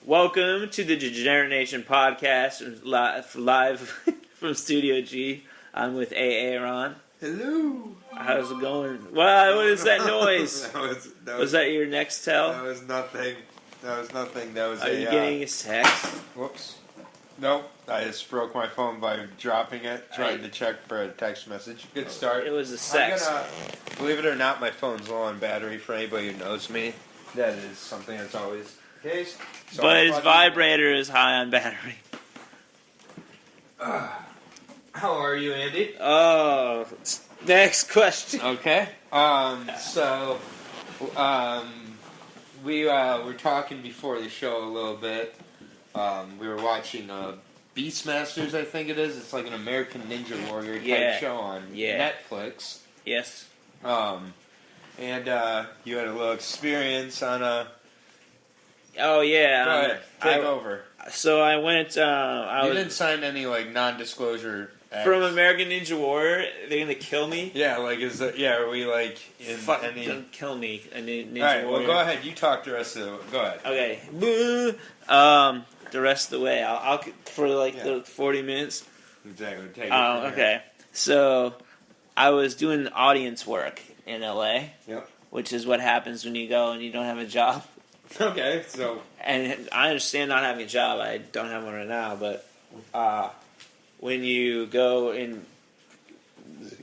Welcome to the Degenerate Nation podcast, live from Studio G. I'm with A-Aron. Hello. How's it going? Wow, what is that noise? Was that your Nextel? That was nothing. Are you getting a text? Whoops. Nope. I just broke my phone by dropping it, trying to check for a text message. Good start. It was a sex. Believe it or not, my phone's low on battery. For anybody who knows me, that is something that's always the case. So but his vibrator is high on battery. How are you, Andy? Oh, next question. Okay. We were talking before the show a little bit. We were watching Beastmasters, I think it is. It's like an American Ninja Warrior type show on Netflix. Yes. And you had a little experience on a... Oh, yeah. Go ahead. Take over. So I went... you didn't sign any, non-disclosure acts. From American Ninja Warrior, they're gonna kill me? Yeah, are we, in any... Don't kill me, a Ninja Alright, Warrior. well, go ahead. You talk the rest of it. Go ahead. Okay. The rest of the way, I'll for the 40 minutes. Exactly. Take it okay. So, I was doing audience work in LA. Yep. Which is what happens when you go and you don't have a job. Okay, so... And I understand not having a job. I don't have one right now, but when you go and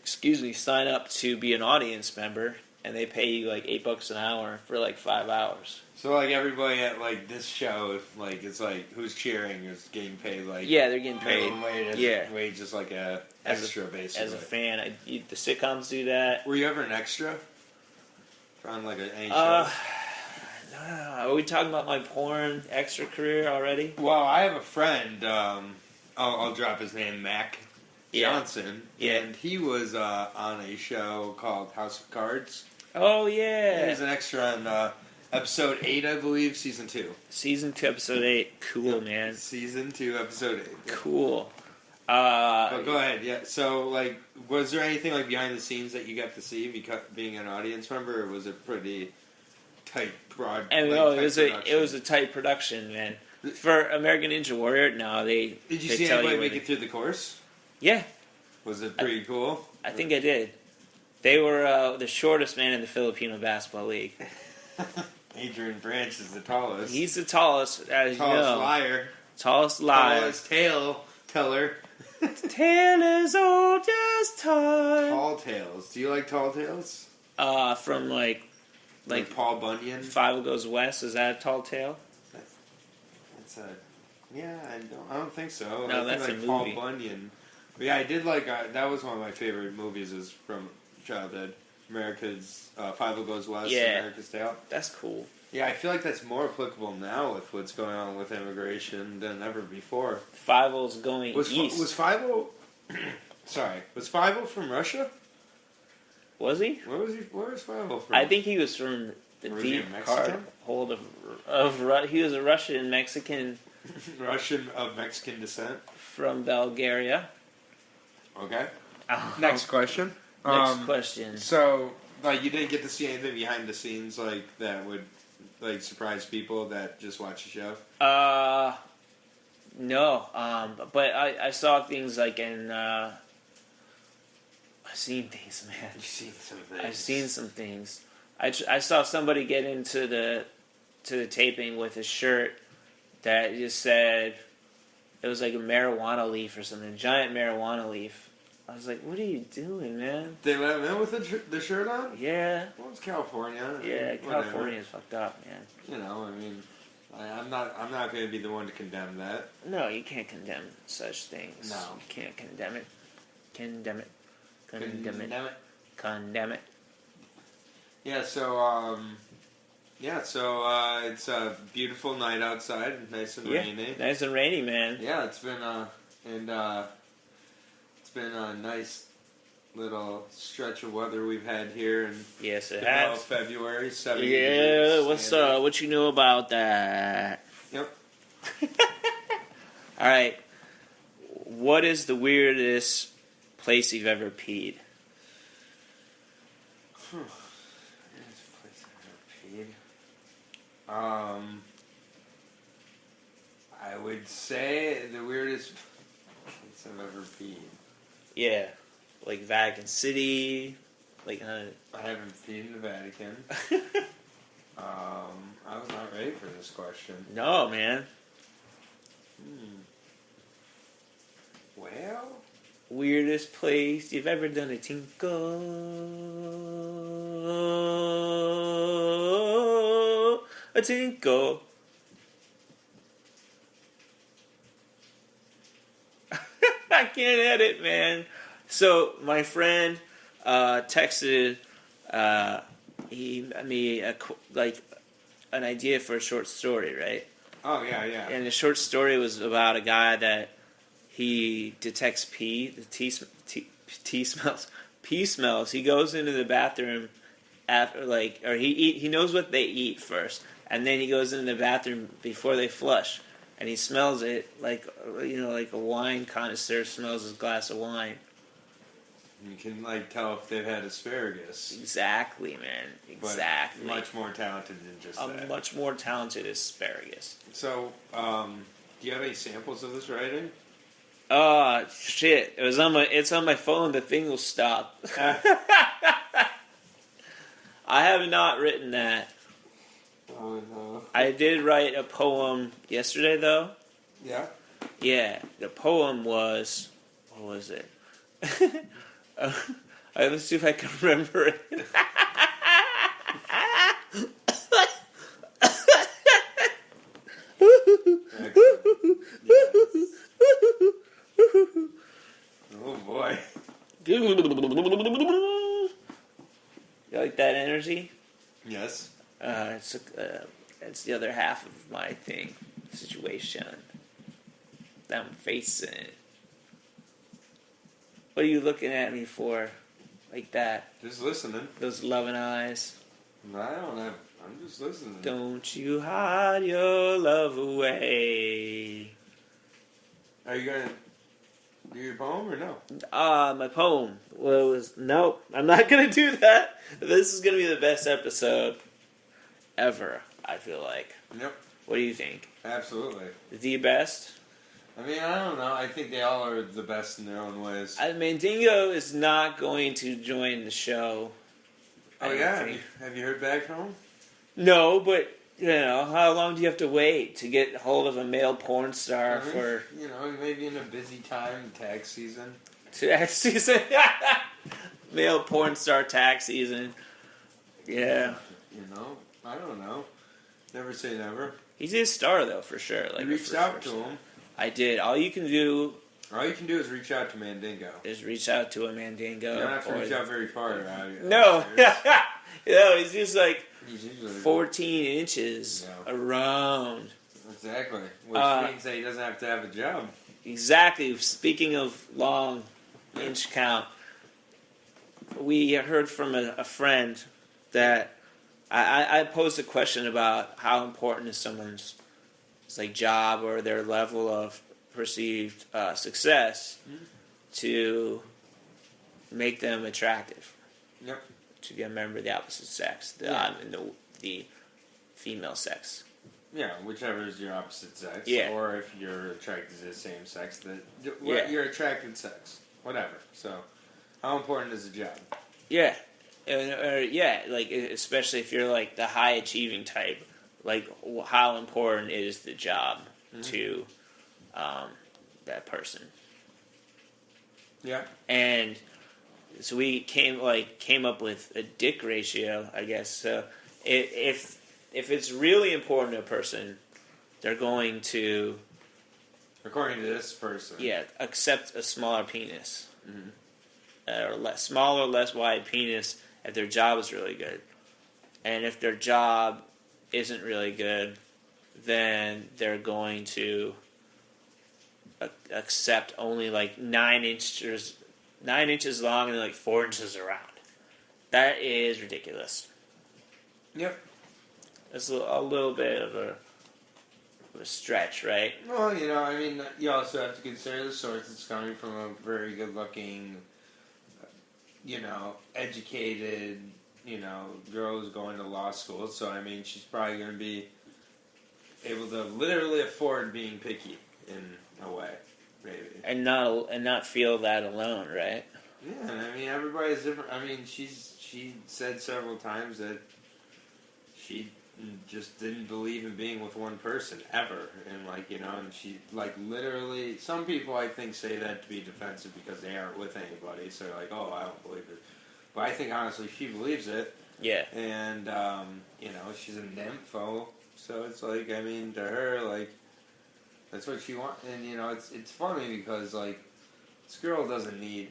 sign up to be an audience member, and they pay you $8 an hour for 5 hours. So everybody at this show, it's who's cheering is getting paid yeah, they're getting paid. Wage is a extra basically. As a fan, the sitcoms do that. Were you ever an extra on any show? No. Are we talking about my porn extra career already? Well, I have a friend. I'll drop his name, Mac Johnson. Yeah. And he was on a show called House of Cards. Oh yeah. He was an extra on episode 8, I believe, season 2. Season 2, episode 8. Cool, man. Season 2, episode 8. Yep. Cool. But go ahead, yeah. So, was there anything behind the scenes that you got to see being an audience member, or was it pretty tight, broad? And it was a tight production, man. For American Ninja Warrior, no, Did you see anybody make it through the course? Yeah. Was it pretty cool? I think I did. They were the shortest man in the Filipino Basketball League. Adrian Branch is the tallest. He's the tallest, as you know. Tallest liar. Tallest tale teller. Tale is old as time. Tall tales. Do you like tall tales? From like Paul Bunyan. Five Goes West. Is that a tall tale? That's a... Yeah, I don't think so. No, I think that's a movie. Paul Bunyan. But yeah, I did that was one of my favorite movies is from childhood. America's Five Goes West. Yeah. America's Tale. That's cool. Yeah, I feel like that's more applicable now with what's going on with immigration than ever before. Five-O's going east. Was Five-O... Sorry. Was Five-O from Russia? Was he? Where was Five-O from? I think he was from the deep hold of... He was a Russian Mexican... Russian of Mexican descent? From Bulgaria. Okay. Next question. Next question. So, you didn't get to see anything behind the scenes, that would... surprise people that just watch the show? No. But I saw things in, I've seen things, man. You've seen some things. I've seen some things. I saw somebody get into the taping with a shirt that just said, it was a marijuana leaf or something, a giant marijuana leaf. I was like, what are you doing, man? They let him in with the shirt on? Yeah. Well, it's California. Yeah, California is fucked up, man. I'm not going to be the one to condemn that. No, you can't condemn such things. No. You can't condemn it. Condemn it. Yeah, so it's a beautiful night outside, nice and rainy. Nice and rainy, man. Yeah, it's been a nice little stretch of weather we've had here in February, 70 degrees. What's what you know about that? Yep. All right. What is the weirdest place you've ever peed? would say the weirdest place I've ever peed. Yeah, like Vatican City, like. I haven't peed in the Vatican. I was not ready for this question. No, man. Well, weirdest place you've ever done a tinkle. A tinkle. I can't edit, man. So my friend texted me an idea for a short story, right? Oh yeah. And the short story was about a guy that he detects pee. The tea smells. Pee smells. He goes into the bathroom after he knows what they eat first, and then he goes into the bathroom before they flush, and he smells it like a wine connoisseur smells his glass of wine. You can tell if they've had asparagus. Exactly, man. Exactly. But much more talented than just that. Much more talented asparagus. So, do you have any samples of this writing? Oh shit! It's on my phone. The thing will stop. I have not written that. Oh no! I did write a poem yesterday, though. Yeah. Yeah, the poem was. What was it? Let's see if I can remember it. Oh boy. You like that energy? Yes. It's the other half of my situation that I'm facing. What are you looking at me for, like that? Just listening. Those loving eyes. I'm just listening. Don't you hide your love away. Are you gonna do your poem or no? My poem nope. I'm not gonna do that. This is gonna be the best episode ever. I feel like. Yep. What do you think? Absolutely. The best? I mean, I don't know. I think they all are the best in their own ways. Dingo is not going to join the show. Oh yeah? Have you heard back from him? No, but how long do you have to wait to get hold of a male porn star for? Maybe in a busy time, tax season. Tax season. Male porn star tax season. Yeah. I don't know. Never say never. He's a star though, for sure. You reached out to him. I did. All you can do is reach out to Mandingo. Reach out to a Mandingo. You don't have to reach out very far. No. No, he's just he's 14 inches around. Exactly. Which means that he doesn't have to have a job. Exactly. Speaking of long inch count, we heard from a friend that I posed a question about how important is someone's job or their level of perceived success to make them attractive. Yep. To be a member of the opposite sex, the female sex. Yeah, whichever is your opposite sex. Yeah. Or if you're attracted to the same sex, your attracted sex. Whatever. So, how important is the job? Yeah. Especially if you're the high achieving type, how important is the job to that person? Yeah. And so we came up with a dick ratio, I guess. So if it's really important to a person, they're going to, according to this person, accept a smaller penis, or smaller, less wide penis if their job is really good, and if their job isn't really good, then they're going to accept only 9 inches long and 4 inches around. That is ridiculous. Yep. It's a little bit of a stretch, right? Well, you also have to consider the source it's coming from a very good-looking, educated, girl who's going to law school. So, she's probably going to be able to literally afford being picky in a way, maybe. And not feel that alone, right? Yeah, and I mean, everybody's different. I mean, she said several times that she just didn't believe in being with one person ever, and like, you know, and she like literally. Some people I think say that to be defensive because they aren't with anybody, so they're like, oh, I don't believe it. But I think honestly, she believes it. Yeah. And you know, she's a nympho, so it's like, I mean, to her, like, that's what she wants. And you know, it's funny because like, this girl's tiny.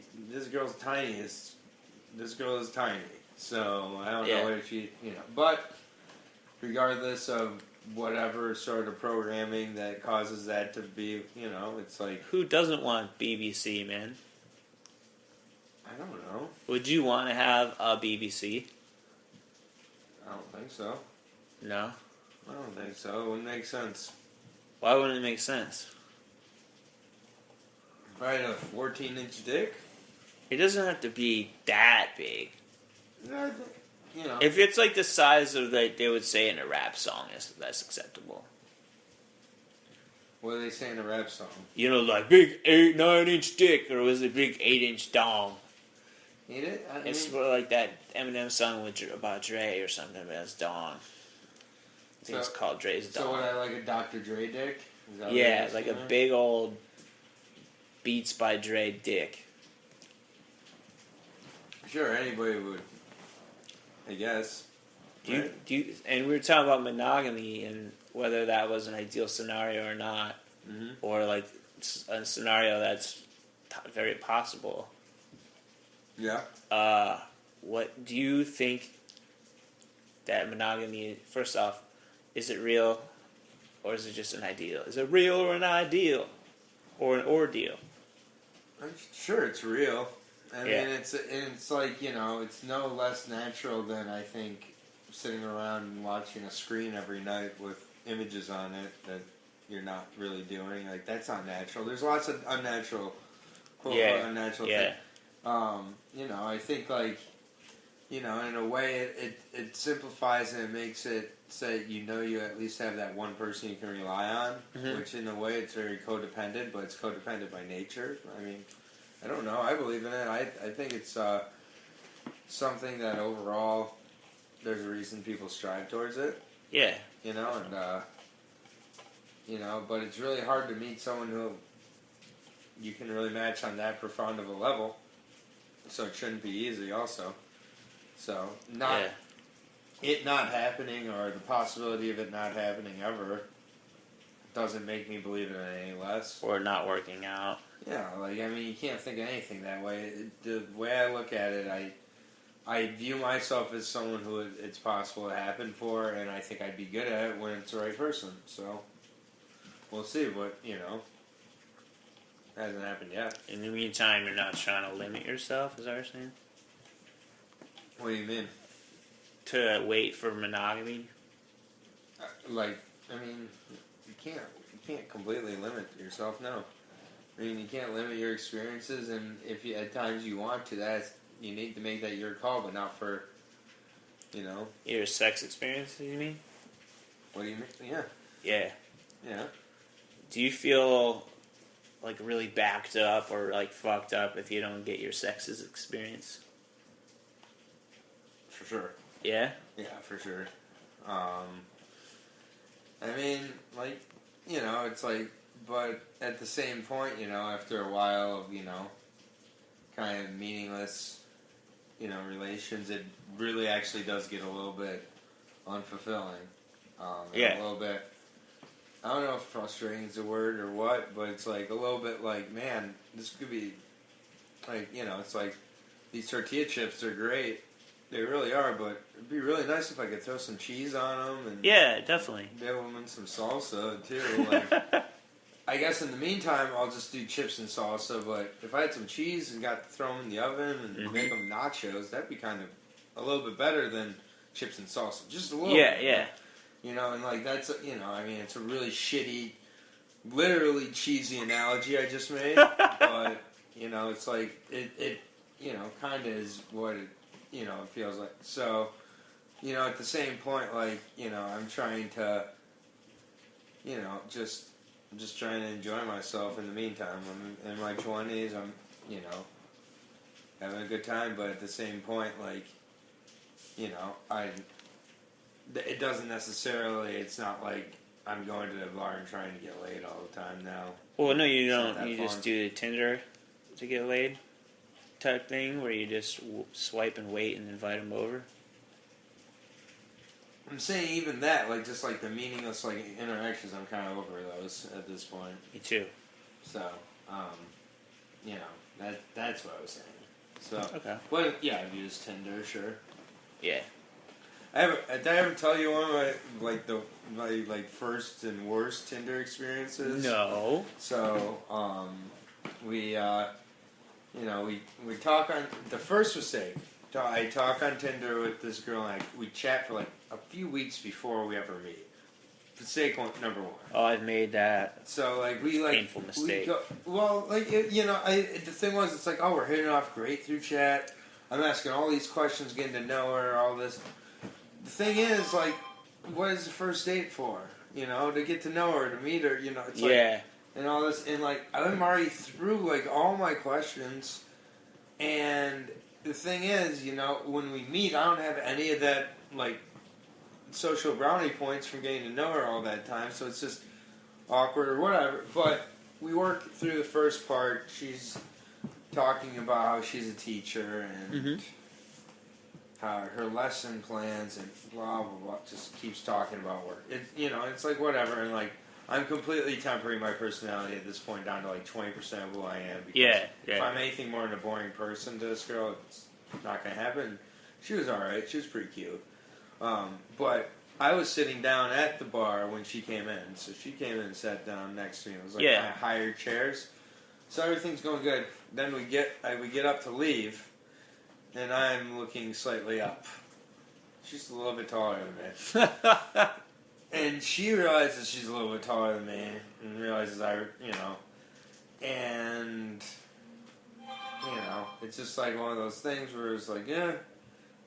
This girl is tiny, so I don't know if she, you know, but. Regardless of whatever sort of programming that causes that to be, you know, it's like... Who doesn't want BBC, man? I don't know. Would you want to have a BBC? I don't think so. No? I don't think so. It wouldn't make sense. Why wouldn't it make sense? If I had a 14-inch dick? It doesn't have to be that big. Yeah, you know. If it's like the size of, like, they would say in a rap song, that's acceptable. What do they say in a rap song? You know, like big 9-inch dick, or was it big 8-inch dong? It's more like that Eminem song about Dre or something, but it's dong. I think it's called Dre's dong. So would I like a Dr. Dre dick? Yeah, like a big old Beats by Dre dick. Sure, anybody would. I guess. Do you, and we were talking about monogamy and whether that was an ideal scenario or not, or like a scenario that's very possible. Yeah. What do you think that monogamy? First off, is it real, or is it just an ideal? Is it real or an ideal, or an ordeal? I'm sure it's real. I mean, it's like, you know, it's no less natural than, I think, sitting around and watching a screen every night with images on it that you're not really doing. Like, that's not natural. There's lots of unnatural, unnatural things. You know, I think, like, you know, in a way, it simplifies and it makes it say, you know, you at least have that one person you can rely on, which in a way it's very codependent, but it's codependent by nature. I mean... I don't know. I believe in it. I think it's something that overall there's a reason people strive towards it. Yeah. You know, and you know, but it's really hard to meet someone who you can really match on that profound of a level. So it shouldn't be easy, also. So it not happening or the possibility of it not happening ever doesn't make me believe in it any less. Or not working out. Yeah, like, I mean, you can't think of anything that way. The way I look at it, I view myself as someone who it's possible to happen for, and I think I'd be good at it when it's the right person. So, we'll see, but, you know, hasn't happened yet. In the meantime, you're not trying to limit yourself, is that what you're saying? What do you mean? To wait for monogamy? Like, I mean, you can't completely limit yourself, no. I mean, you can't limit your experiences, and if you, at times you want to, you need to make that your call, but not for, you know... Your sex experiences, you mean? What do you mean? Yeah. Yeah. Yeah. Do you feel, like, really backed up or, like, fucked up if you don't get your sex's experience? For sure. Yeah? Yeah, for sure. I mean, like, you know, it's like... But at the same point, you know, after a while of, you know, kind of meaningless, you know, relations, it really actually does get a little bit unfulfilling. A little bit, I don't know if frustrating is a word or what, but it's like a little bit like, man, this could be, like, you know, it's like, these tortilla chips are great. They really are, but it'd be really nice if I could throw some cheese on them. And yeah, definitely. dip them in some salsa, too. Like... I guess in the meantime, I'll just do chips and salsa, but if I had some cheese and got to throw them in the oven and make them nachos, that'd be kind of a little bit better than chips and salsa. Just a little bit. Yeah. You know, and like that's, you know, I mean, it's a really shitty, literally cheesy analogy I just made, but, you know, it's like, it you know, kind of is what it, you know, it feels like. So, you know, at the same point, like, you know, I'm trying to you know, I'm just trying to enjoy myself in the meantime. I'm in my 20s. I'm, you know, having a good time, but at the same point, like, you know, it doesn't necessarily, it's not like I'm going to the bar and trying to get laid all the time now. Well, no, you don't. You just do the Tinder to get laid type thing where you just swipe and wait and invite them over. I'm saying even that, like, just like the meaningless, like, interactions, I'm kind of over those at this point. Me too. So, you know, that's what I was saying. So, okay. But yeah, I've used Tinder, sure. Yeah. Did I ever tell you one of my first and worst Tinder experiences? No. So, we talk on, the first was safe. I talk on Tinder with this girl, and we chat for like a few weeks before we ever meet. Mistake number one. Oh, I've made that. So like painful mistake. The thing was, it's like, oh, we're hitting it off great through chat. I'm asking all these questions, getting to know her, all this. The thing is, like, what is the first date for? You know, to get to know her, to meet her. You know, it's like, and all this, and like I'm already through like all my questions, and the thing is, you know, when we meet, I don't have any of that, like, social brownie points from getting to know her all that time, so it's just awkward or whatever. But we work through the first part. She's talking about how she's a teacher and how her lesson plans and blah, blah, blah, just keeps talking about work. It's like whatever, and, like, I'm completely tempering my personality at this point down to like 20% of who I am. Because if I'm anything more than a boring person to this girl, it's not going to happen. She was alright. She was pretty cute. But I was sitting down at the bar when she came in. So she came in and sat down next to me. It was like kind of higher chairs. So everything's going good. Then we get up to leave, and I'm looking slightly up. She's a little bit taller than me. And she realizes she's a little bit taller than me, and realizes it's just like one of those things where it's like, yeah,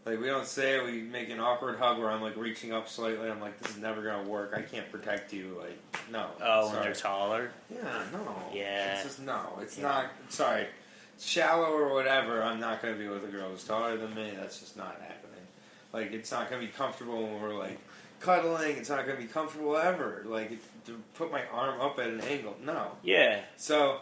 like we don't say it, we make an awkward hug where I'm like reaching up slightly, I'm like, this is never gonna work, I can't protect you, like, no. Oh, when they're taller? Yeah, no. Yeah. It's just, no, it's not, sorry, shallow or whatever, I'm not gonna be with a girl who's taller than me, that's just not happening. Like, it's not gonna be comfortable when we're like, cuddling, it's not going to be comfortable ever. Like, to put my arm up at an angle, no. Yeah. So,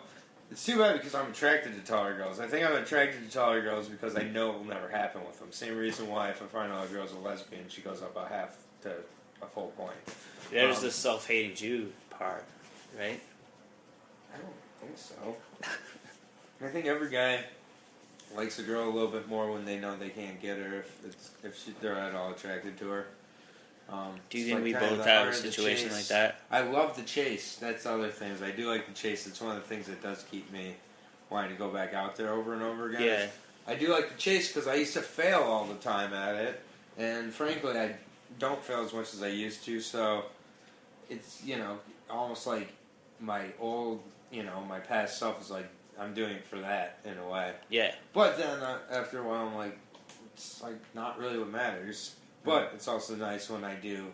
it's too bad because I'm attracted to taller girls. I think I'm attracted to taller girls because I know it will never happen with them. Same reason why if I find out a girl's a lesbian, she goes up a half to a full point. There's the self-hating Jew part, right? I don't think so. I think every guy likes a girl a little bit more when they know they can't get her if they're at all attracted to her. Do you think we both have a situation like that? I love the chase. That's other things. I do like the chase. It's one of the things that does keep me wanting to go back out there over and over again. Yeah. I do like the chase because I used to fail all the time at it. And frankly, I don't fail as much as I used to. So it's, almost like my old, my past self is like, I'm doing it for that in a way. Yeah. But then after a while, I'm like, it's like not really what matters. But it's also nice when I do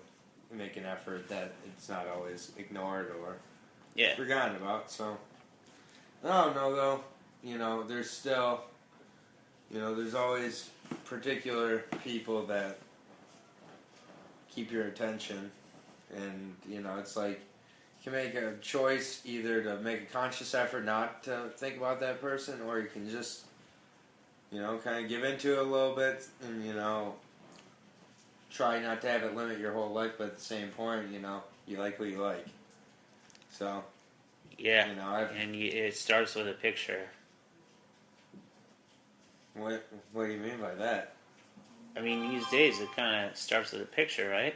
make an effort that it's not always ignored or forgotten about. So, I don't know, though. There's still, there's always particular people that keep your attention. And, it's like you can make a choice either to make a conscious effort not to think about that person, or you can just, kind of give into it a little bit and, try not to have it limit your whole life, but at the same point, you like what you like. So, yeah, it starts with a picture. What do you mean by that? I mean, these days it kind of starts with a picture, right?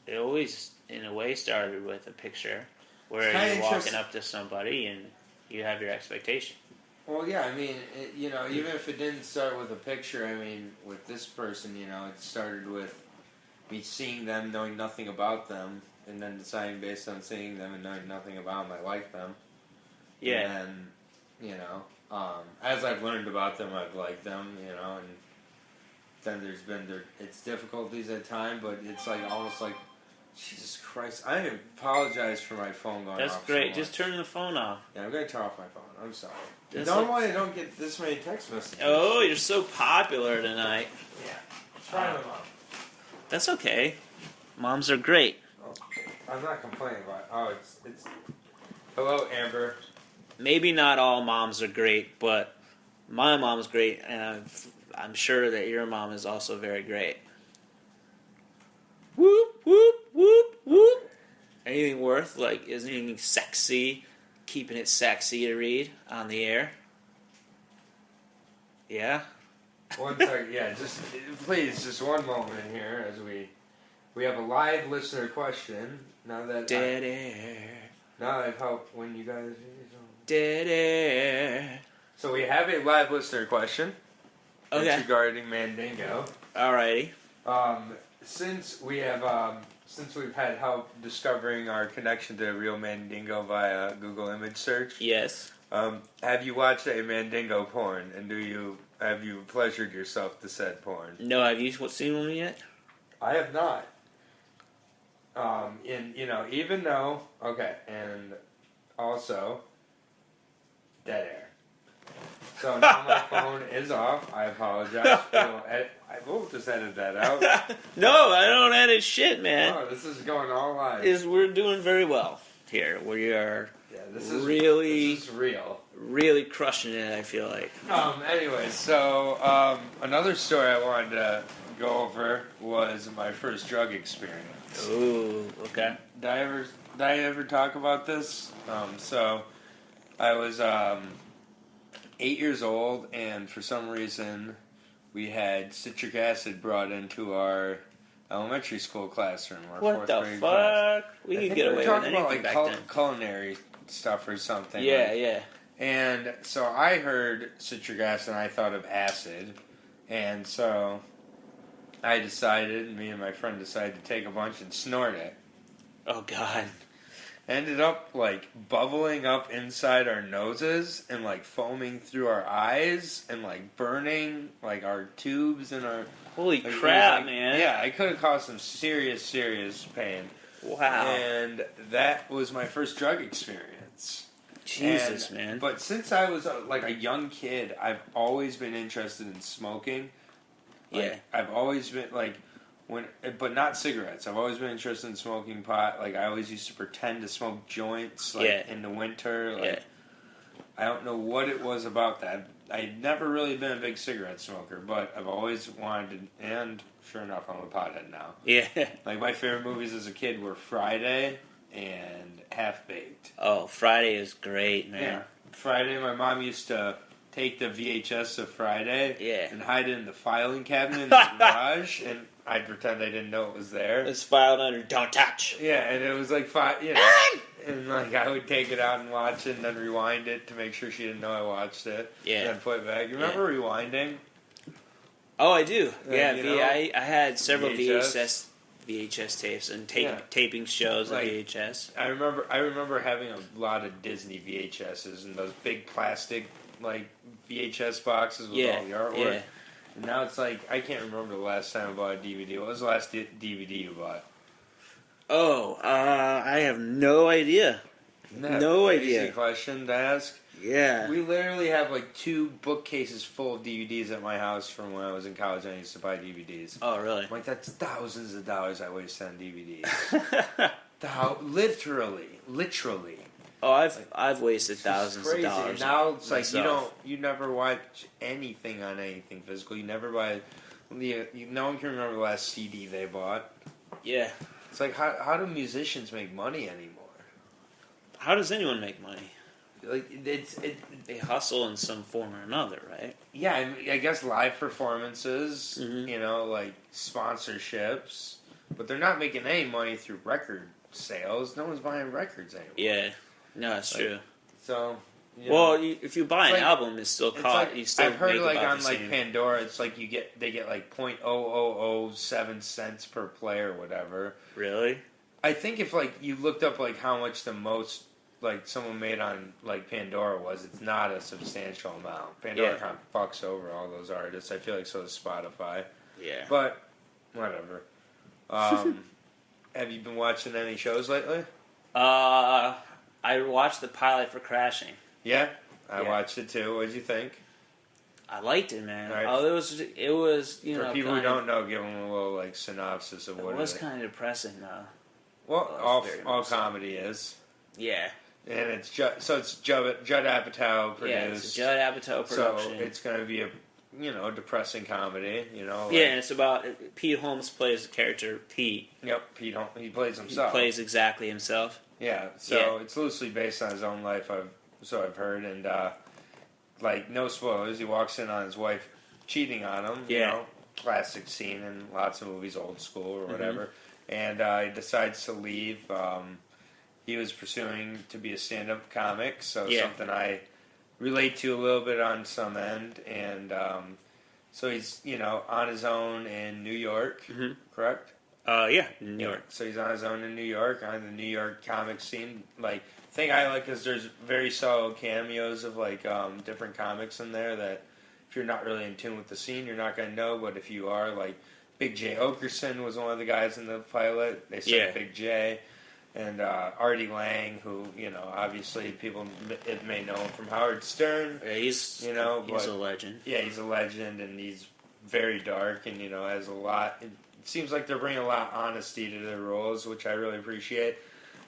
It always, in a way, started with a picture where you're walking up to somebody and you have your expectation. Well, yeah, I mean, even if it didn't start with a picture, I mean, with this person, it started with me seeing them, knowing nothing about them, and then deciding based on seeing them and knowing nothing about them, I like them. Yeah. And then, as I've learned about them, I've liked them, and then there's been its difficulties at times, but it's like almost like Jesus Christ! I apologize for my phone going That's off. great. So Just turn the phone off. Yeah, I'm gonna turn off my phone. I'm sorry. That's Normally, I don't get this many text messages. Oh, you're so popular tonight. Yeah. Try them out. That's okay. Moms are great. Oh, I'm not complaining about it. Oh, it's. Hello, Amber. Maybe not all moms are great, but my mom's great, and I'm sure that your mom is also very great. Whoop, whoop, whoop, whoop. Anything worth, like, is anything sexy, keeping it sexy to read on the air? Yeah? One second, yeah, please, just one moment here as we have a live listener question. Now that Dead air. Now I've helped when you guys. Dead air. So we have a live listener question. Okay. It's regarding Mandingo. Alrighty. Since we've had help discovering our connection to real Mandingo via Google image search. Yes. Have you watched a Mandingo porn, and have you pleasured yourself to said porn? No, have you seen one yet? I have not. Even though, and also, dead air. So now my phone is off. I apologize. We'll just edit that out. No, I don't edit shit, man. Oh, this is going all live. We're doing very well here. We are this is real. Really crushing it, I feel like. Anyway, so another story I wanted to go over was my first drug experience. Ooh, okay. Did I ever talk about this? So I was 8 years old, and for some reason we had citric acid brought into our elementary school classroom. Our what fourth the grade fuck? class. We could get away with anything about, back then. Culinary stuff or something. Yeah. And so I heard citric acid, and I thought of acid, and so me and my friend decided to take a bunch and snort it. Oh God. Ended up bubbling up inside our noses and foaming through our eyes and burning our tubes and our. Holy crap, man! Yeah, I could have caused some serious pain. Wow. And that was my first drug experience. Jesus, man. But since I was a young kid, I've always been interested in smoking. Yeah. I've always been but not cigarettes. I've always been interested in smoking pot. I always used to pretend to smoke joints, in the winter. I don't know what it was about that. I'd never really been a big cigarette smoker, but I've always wanted to, and sure enough, I'm a pothead now. Yeah. My favorite movies as a kid were Friday and Half Baked. Oh, Friday is great, man. Yeah. Friday, my mom used to take the VHS of Friday and hide it in the filing cabinet in the garage, and I'd pretend I didn't know it was there. It's filed under "Don't Touch." Yeah, and it was and I would take it out and watch it, and then rewind it to make sure she didn't know I watched it. Yeah, and then put it back. You remember rewinding? Oh, I do. Yeah, I had several VHS tapes and taping shows of VHS. I remember having a lot of Disney VHSs and those big plastic VHS boxes with all the artwork. Yeah. And now it's I can't remember the last time I bought a DVD. What was the last DVD you bought? Oh, I have no idea. No idea. Easy question to ask. Yeah. We literally have 2 bookcases full of DVDs at my house from when I was in college and I used to buy DVDs. Oh, really? That's thousands of dollars I wasted on DVDs. Literally. Oh, I've wasted thousands of dollars. Now it's you never watch anything on anything physical. You never buy. No one can remember the last CD they bought. Yeah. It's how do musicians make money anymore? How does anyone make money? They hustle in some form or another, right? Yeah, I guess live performances, sponsorships, but they're not making any money through record sales. No one's buying records anymore. Yeah, no, that's true. So, if you buy an album, it's still caught. You still I've heard make about on Pandora, it's they get 0.0007 cents per play or whatever. Really? I think if you looked up how much the most someone made on Pandora was, it's not a substantial amount. Pandora kind of fucks over all those artists. I feel so does Spotify. Yeah. But whatever. have you been watching any shows lately? I watched the pilot for Crashing. Yeah, I watched it too. What did you think? I liked it, man. Right. Oh, it was you know. For people who don't know, give them a little like synopsis of what it is. It was kind of depressing, though. Well, all comedy is. Yeah. And it's Judd Apatow produced. Yeah, it's a Judd Apatow production. So it's going to be a depressing comedy. Like, yeah, and it's about Pete Holmes plays the character Pete. Yep, he plays himself. He plays exactly himself. Yeah, so it's loosely based on his own life. I've heard, and like no spoilers. He walks in on his wife cheating on him. Yeah, classic scene in lots of movies, old school or whatever. And he decides to leave. He was pursuing to be a stand-up comic, so something I relate to a little bit on some end. And so he's on his own in New York, correct? Yeah, New York. So he's on his own in New York, on the New York comic scene. Like, the thing I like is there's very solid cameos of like different comics in there that if you're not really in tune with the scene, you're not gonna know. But if you are, like Big J Okerson was one of the guys in the pilot. They said Big J. And Artie Lang, who obviously people may know him from Howard Stern. Yeah, he's a legend. Yeah, he's a legend, and he's very dark, and has a lot. It seems like they're bringing a lot of honesty to their roles, which I really appreciate.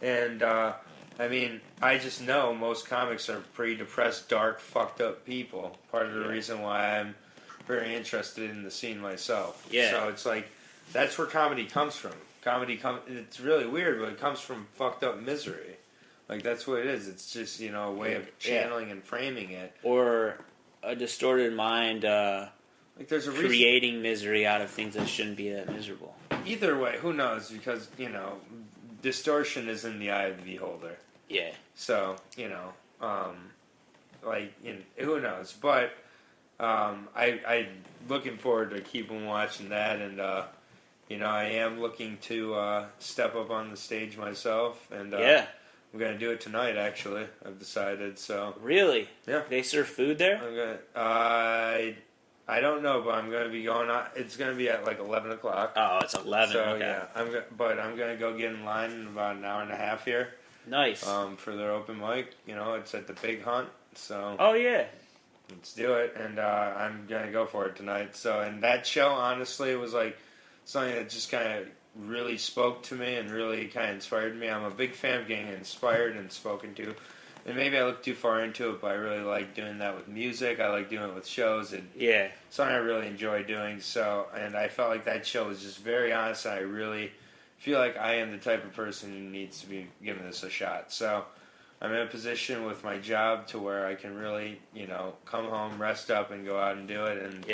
And I just know most comics are pretty depressed, dark, fucked up people. Part of the reason why I'm very interested in the scene myself. Yeah. So it's like that's where comedy comes from. It's really weird, but it comes from fucked up misery. Like, that's what it is. It's just, a way of channeling and framing it. Or a distorted mind there's a creating misery out of things that shouldn't be that miserable. Either way, who knows? Because, distortion is in the eye of the beholder. Yeah. So, who knows? But I'm looking forward to keeping watching that, and I am looking to step up on the stage myself, and I'm going to do it tonight. Actually, I've decided. So really, yeah, they serve food there. I'm gonna. I don't know, but I'm going to be going on. It's going to be at like 11 o'clock. Oh, it's 11. So okay. yeah, I'm going to go get in line in about an hour and a half here. Nice. For their open mic, it's at the Big Hunt. So. Oh yeah. Let's do it, and I'm going to go for it tonight. So, and that show, honestly, was like something that just kind of really spoke to me and really kind of inspired me. I'm a big fan of getting inspired and spoken to. And maybe I look too far into it, but I really like doing that with music. I like doing it with shows. And something I really enjoy doing. So, and I felt like that show was just very honest. And I really feel like I am the type of person who needs to be giving this a shot. So I'm in a position with my job to where I can really, come home, rest up, and go out and do it. And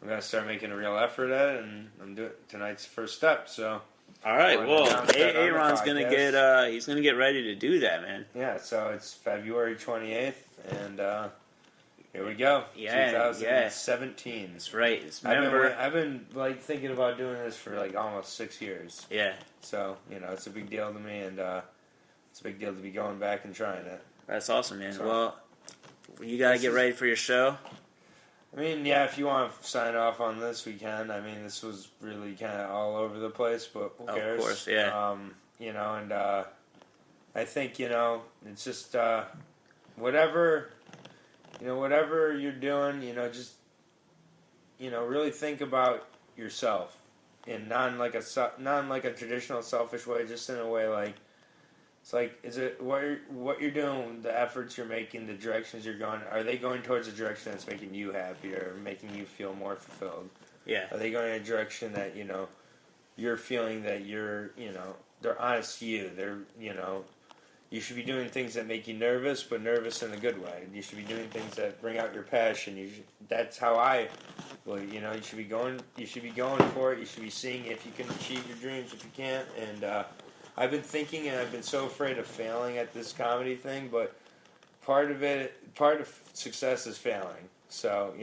I'm going to start making a real effort at it, and I'm doing tonight's the first step. So, all right. Well, A-Aron's going to get he's going to get ready to do that, man. Yeah. So it's February 28th, and here we go. Yeah, 2017. That's right. I've been like thinking about doing this for like almost 6 years. Yeah. So it's a big deal to me, and it's a big deal to be going back and trying it. That's awesome, man. So, well, you got to get ready for your show. I mean, yeah, if you want to sign off on this, we can. I mean, this was really kind of all over the place, but who cares? Of course, yeah. And I think, it's just whatever you're doing, just, really think about yourself in non like a traditional selfish way, just in a way like, it's like, is it what you're doing, the efforts you're making, the directions you're going, are they going towards a direction that's making you happier, making you feel more fulfilled? Yeah. Are they going in a direction that, you're feeling that you're, they're honest to you? They're, you should be doing things that make you nervous, but nervous in a good way. You should be doing things that bring out your passion. That's how you should be going for it. You should be seeing if you can achieve your dreams, if you can't, and, I've been thinking, and I've been so afraid of failing at this comedy thing, but part of success is failing. So,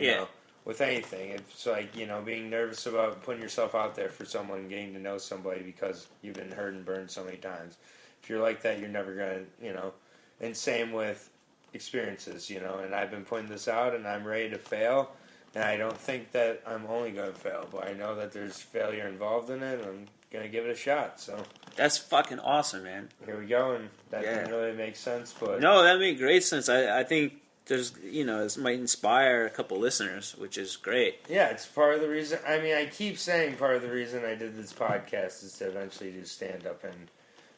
with anything, it's like, being nervous about putting yourself out there for someone, getting to know somebody because you've been hurt and burned so many times. If you're like that, you're never going to, and same with experiences, and I've been putting this out, and I'm ready to fail, and I don't think that I'm only going to fail, but I know that there's failure involved in it, and I'm gonna give it a shot. So that's fucking awesome, man. here we go, and that didn't really make sense, but no, that made great sense. I think there's this might inspire a couple listeners, which is great. Yeah, it's part of the reason. I mean, I keep saying part of the reason I did this podcast is to eventually do stand up, and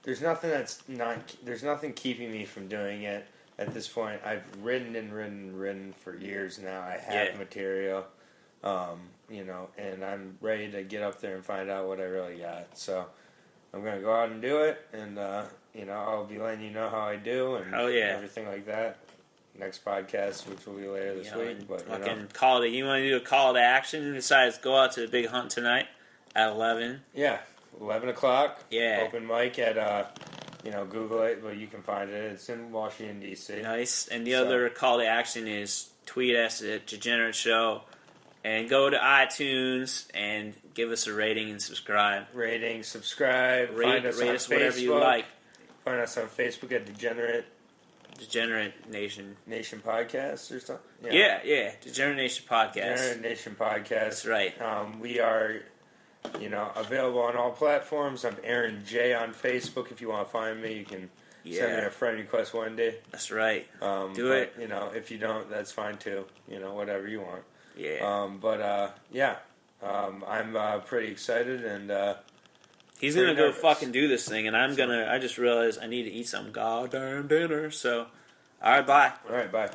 there's nothing keeping me from doing it. At this point, I've written for years now. I have material, and I'm ready to get up there and find out what I really got. So I'm going to go out and do it, and, I'll be letting you know how I do and everything like that. Next podcast, which will be later this week. But, call it. You want to do a call to action besides go out to the big hunt tonight at 11? Yeah, 11 o'clock. Yeah. Open mic at... Google it, but you can find it. It's in Washington, D.C. Nice. And the other call to action is tweet us at Degenerate Show and go to iTunes and give us a rating and subscribe. Rating, subscribe. Rate us whatever you like. Find us on Facebook at Degenerate Nation Podcast or something. Yeah. Degenerate Nation Podcast. Degenerate Nation Podcast. That's right. We are... available on all platforms. I'm A-Aron J on Facebook. If you want to find me, you can send me a friend request one day. That's right. Do it. If you don't, that's fine too. Whatever you want. Yeah. I'm pretty excited, and he's gonna go fucking do this thing, and I just realized I need to eat some goddamn dinner. So, all right, bye. All right, bye.